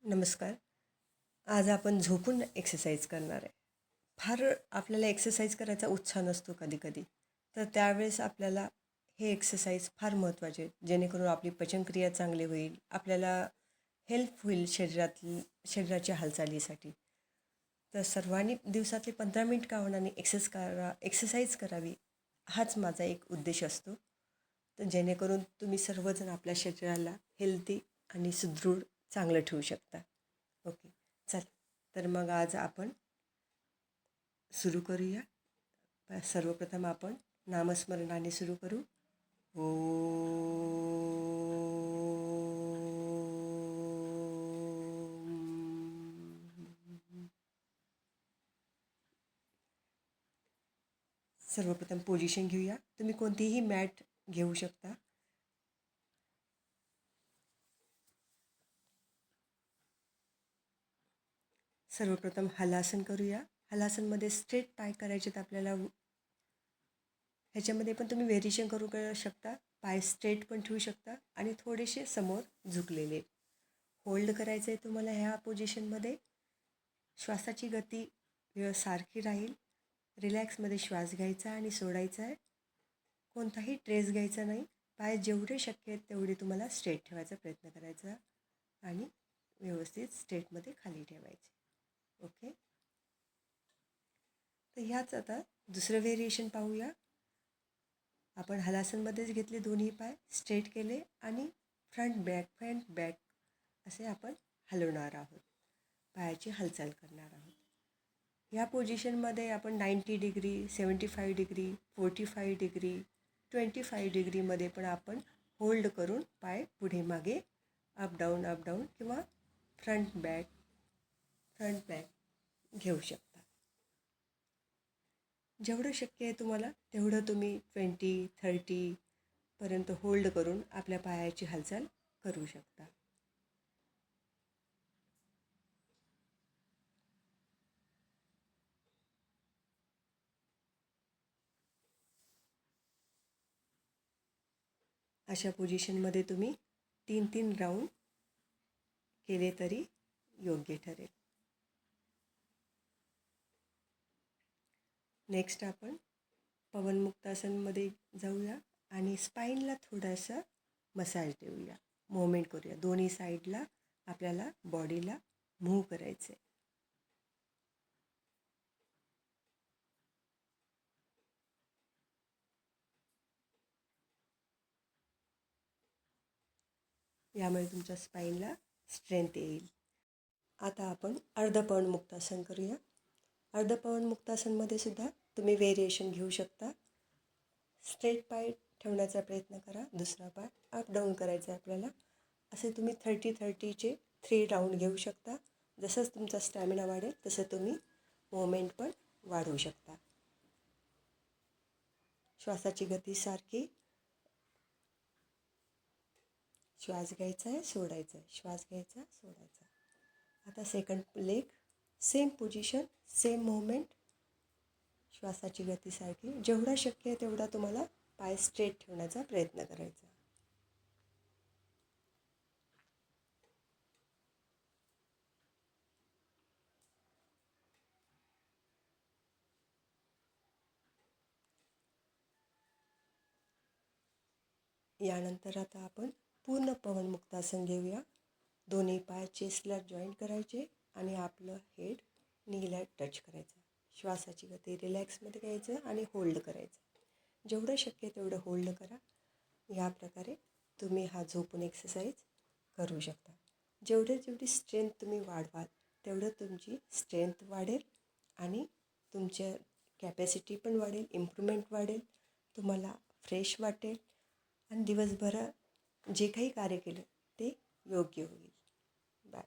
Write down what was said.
नमस्कार. आज आपण झोपून एक्सरसाइज करणार आहे. फार आपल्याला एक्सरसाइज करायचा उत्साह नसतो कधी-कधी. तर त्यावेळेस आपल्याला हे एक्सरसाइज फार महत्त्वाचे आहेत. जेणेकरून आपली पचनक्रिया चांगली होईल. आपल्याला हेल्प होईल शरीराच्या हालचालीसाठी. तर सर्वांनी दिवसातले 15 मिनिट का होईना एक्सरसाइज करावी हाच माझा एक उद्देश असतो. तर जेणेकरून तुम्ही सर्वजण आपल्या शरीराला हेल्दी आणि सुदृढ चांगलं ठेवू शकता. ओके, चल. तर मग आज आपण सुरू करूया. सर्वप्रथम आपण नामस्मरणाने सुरू करू. सर्वप्रथम पोझिशन घेऊया. तुम्ही कोणतीही मॅट घेऊ शकता. सर्वप्रथम हलासन करूया. हलासनमध्ये स्ट्रेट पाय करायचे आपल्याला. ह्याच्यामध्ये पण तुम्ही व्हेरिएशन करू शकता. पाय स्ट्रेट पण ठेवू शकता आणि थोडेसे समोर झुकलेले. होल्ड करायचं आहे तुम्हाला ह्या पोझिशनमध्ये. श्वासाची गती सारखी राहील. रिलॅक्समध्ये श्वास घ्यायचा आणि सोडायचा आहे. कोणताही ट्रेस घ्यायचा नाही. पाय जेवढे शक्य आहेत तेवढे तुम्हाला स्ट्रेट ठेवायचा प्रयत्न करायचा आणि व्यवस्थित स्ट्रेटमध्ये खाली ठेवायचे. ओके. तर ह्याच आता दुसरं व्हेरिएशन पाहूया. आपण हलासनमध्येच घेतले दोन्ही पाय, स्ट्रेट केले आणि फ्रंट बॅक असे आपण हलवणार आहोत. पायाची हालचाल करणार आहोत. ह्या पोझिशनमध्ये आपण 90 डिग्री, 75 डिग्री, 45 डिग्री, 25 डिग्रीमध्ये पण आपण होल्ड करून पाय पुढे मागे अप डाऊन किंवा फ्रंट बॅक घेऊ शकता. जेवढं शक्य आहे तुम्हाला तेवढं तुम्ही 20-30 पर्यंत होल्ड करून आपल्या पायाची हालचाल करू शकता. अशा पोझिशनमध्ये तुम्ही 3 राऊंड केले तरी योग्य ठरेल. नेक्स्ट आपण पवनमुक्तासनमध्ये जाऊया आणि स्पाईनला थोडासा मसाज देऊया. मूवमेंट करूया. दोन्ही साईडला आपल्याला बॉडीला मूव्ह करायचं आहे. यामुळे तुमच्या स्पाईनला स्ट्रेंथ येईल. आता आपण अर्धपवनमुक्तासन करूया. अर्धपवनमुक्तासनमध्ये सुद्धा तुम्ही व्हेरिएशन घेऊ शकता. स्ट्रेट पाय ठेवण्याचा प्रयत्न करा. दुसरा पाय अप डाऊन करायचा आहे आपल्याला. असे तुम्ही 30-30चे 3 राऊंड घेऊ शकता. जसंच तुमचा स्टॅमिना वाढेल तसं तुम्ही मूवमेंट पण वाढवू शकता. श्वासाची गती सारखी. श्वास घ्यायचा आहे, सोडायचा आहे. श्वास घ्यायचा, सोडायचा. आता second leg, same position, same movement. श्वासाची गती सारखी. जेवढा शक्य आहे तेवढा तुम्हाला पाय स्ट्रेट ठेवण्याचा प्रयत्न करायचा. यानंतर आता आपण पूर्ण पवनमुक्तासन घेऊया. दोन्ही पाय चेस्टला जॉईंट करायचे आणि आपलं हेड नीला टच करायचं. श्वासाची गती रिलॅक्समध्ये घ्यायचं आणि होल्ड करायचं. जेवढं शक्य तेवढं होल्ड करा. या प्रकारे तुम्ही हा झोपून एक्सरसाइज करू शकता. जेवढी स्ट्रेंथ तुम्ही वाढवाल तेवढं तुमची स्ट्रेंथ वाढेल आणि तुमच्या कॅपॅसिटी पण वाढेल, इम्प्रूव्हमेंट वाढेल, तुम्हाला फ्रेश वाटेल आणि दिवसभर जे काही कार्य केलं ते योग्य होईल.